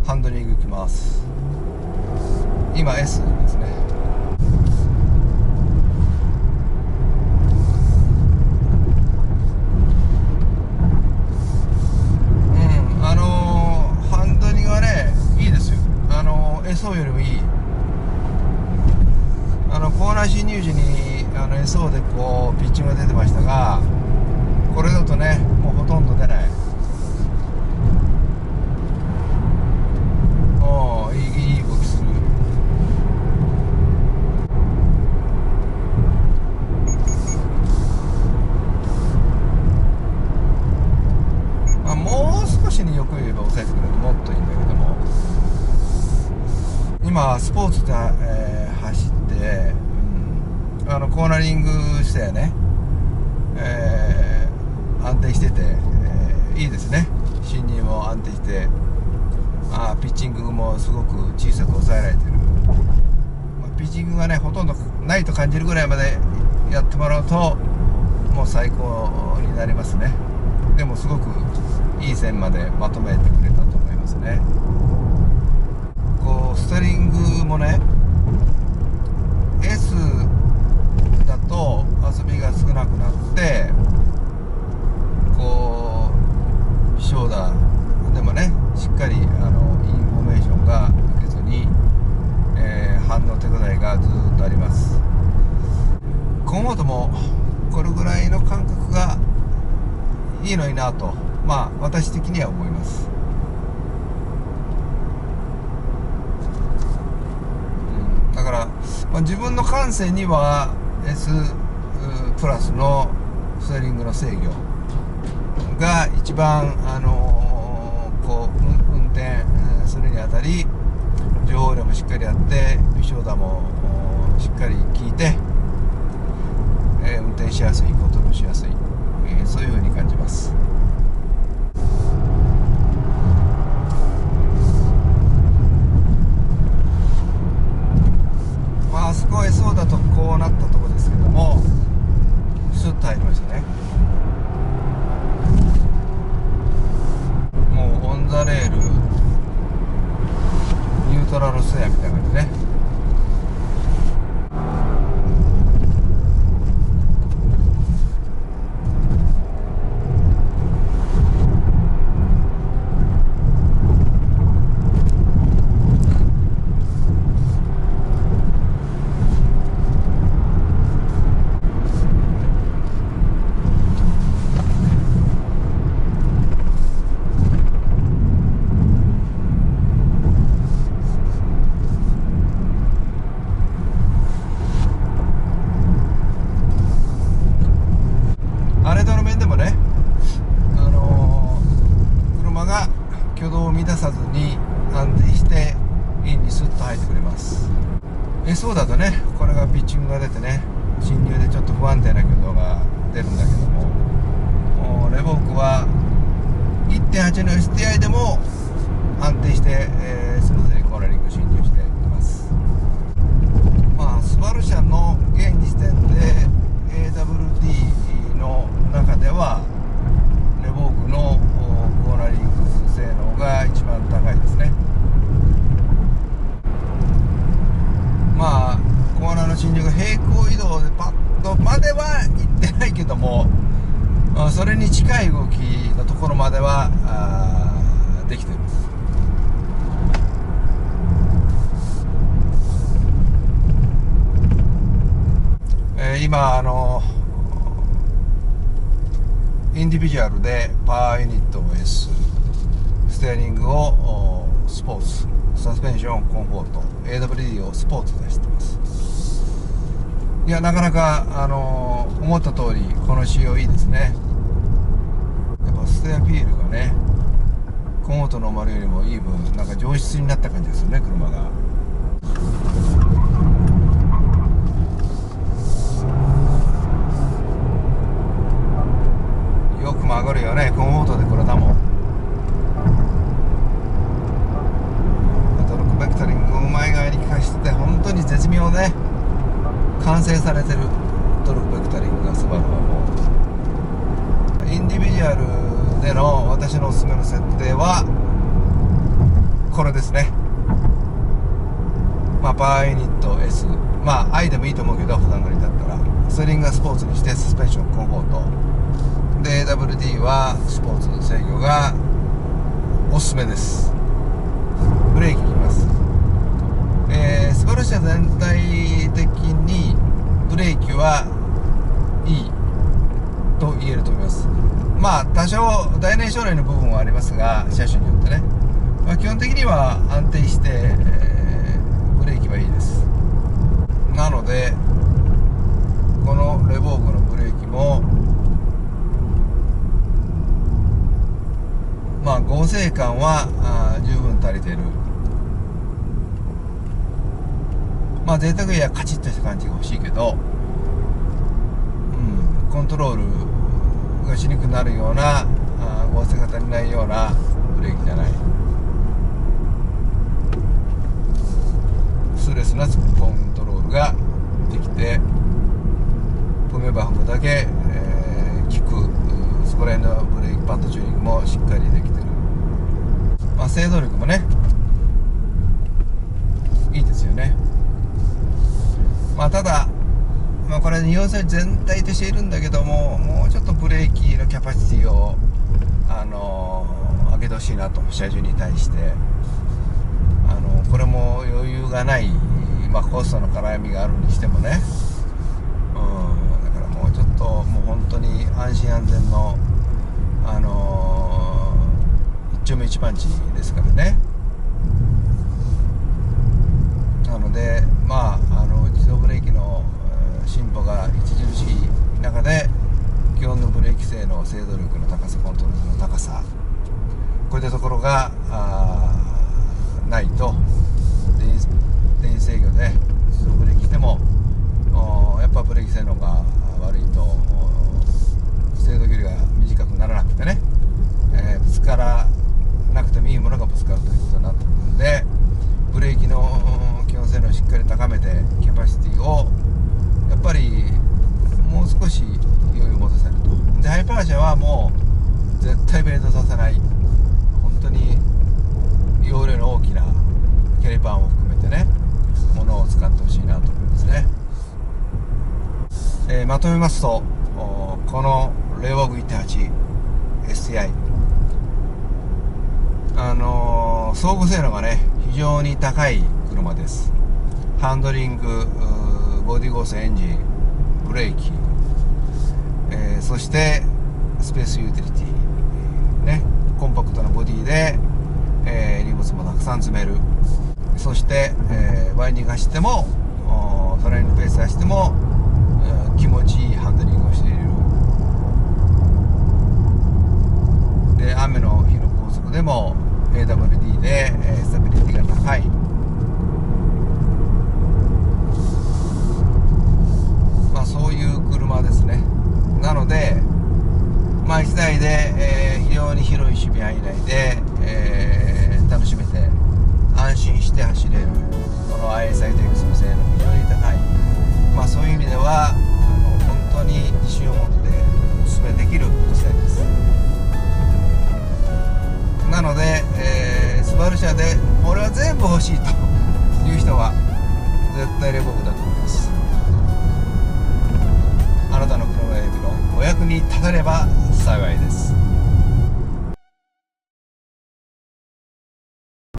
ハンドリングいきます。今 S ですね。ハンドリングはねいいですよ。SO よりもいい。コーナー進入時にSO でこうピッチングが出てましたが、これだとねもうほとんど出ない。いい動きする。もう少しによく言えば抑えてくれるともっといいんだけども、今スポーツで、走って、コーナリングしてね、安定してて、いいですね。進入も安定して、ピッチングもすごく小さく抑えられてる。ピッチングがねほとんどないと感じるぐらいまでやってもらうともう最高になりますね。でもすごくいい線までまとめてくれたと思いますね。こうステリングもね S だと遊びが少なくなって、こうショーダーでもねしっかりインフォメーションが受けずに、反応手応えがずっとあります。今後ともこれぐらいの感覚がいいのになと、私的には思います。だから、自分の感性には S プラスのステリングの制御が一番こう運転するにあたり情報量もしっかりあって微小打もしっかり効いて、運転しやすい、コントロールしやすい、そういう風に感じます。あそこへそうだとこうなったところですけども、スッと入りましたね。もうオンザレールニュートラルスエアみたいな感じね。挙動を乱さずに安定してインにスッと入ってくれます。そうだとねこれがピッチングが出てね進入でちょっと不安定な挙動が出るんだけども、レボークは 1.8 の STI でも安定して、スムーズにコーナリング進入しています。スバル社の現時点で AWD の中ではレボークのコーナリング性能が一番高いですね。コーナーの進入が平行移動でパッとまでは行ってないけども、それに近い動きのところまではできてる。今インディビジュアルでパワーユニットを S、 ステアリングをスポーツ、サスペンションコンフォート、 AWD をスポーツで走ってます。いやなかなか思った通りこの仕様いいですね。やっぱステアフィールがねコンフォートの丸よりもいい分なんか上質になった感じですよね、車が。よく曲がるよね、コンフォートでこれだもん。トルクベクタリングをうまい側に効かしてて本当に絶妙ね完成されてるトルクベクタリングがスバルはもうインディビジュアルでの私のおすすめの設定はこれですね。パワーユニット S、I でもいいと思うけど、普段乗りだったらスリングはスポーツにしてサスペンションコンフォートで、 AWD はスポーツ制御がおすすめです。ブレーキいきます。スバル車全体的にブレーキはいいと言えると思います。多少大燃焼内の部分はありますが、車種によってね、基本的には安定して、ブレーキはいいです。なのでこのレボーグのブレーキも剛性感は十分足りている。贅沢やカチッとした感じが欲しいけど、コントロールがしにくくなるような剛性が足りないようなブレーキじゃない。ストレスなコントロールができて、踏めば踏むだけ、効く、そこら辺のブレーキパッドチューニングもしっかりできてる。制動力もねいいですよね。ただ、これ日本製全体としているんだけども、もうちょっとブレーキのキャパシティを上げてほしいなと、車重に対して。これも余裕がない、コストの絡みがあるにしてもね、だからもうちょっともう本当に安心安全の一丁目一パンチですからね。なので自動ブレーキの進歩が著しい中で、基本のブレーキ性能、制動力の高さ、コントロールの高さ、こういったところがないと、電子制御で自動ブレーキしてもやっぱブレーキ性能が悪いと制動距離が短くならなくてね、ぶつからなくてもいいものがぶつかるということになってくるんで、ブレーキの基本性能をしっかり高めて、キャパシティをやっぱりもう少し余裕を持たせると。でハイパー車はもう絶対ベルトさせない、本当に容量の大きなキャリパーも含めてね、ものを使ってほしいなと思いますね。まとめますと、このレボーグ 1.8 STI、装具性能がね非常に高い車です。ハンドリング、ボディゴース、エンジン、ブレーキ、そしてスペースユーティリティ、ね、コンパクトなボディで、荷物もたくさん積める。そして、ワインディング走ってもトレーニングペースで走っても、気持ちいいハンドリングをしている。で雨の日の高速でも AWD で、スタビリティが高い。そういう車ですね。なので1台で、非常に広い守備範囲内で、楽しめて安心して走れる、この ISITX の性能非常に高い。そういう意味では本当に自信を持ってお勧めできる1台です。なので、スバル車でこれは全部欲しいという人は絶対レボーグだと思います。あなたの車選びのお役に立てれば幸いです。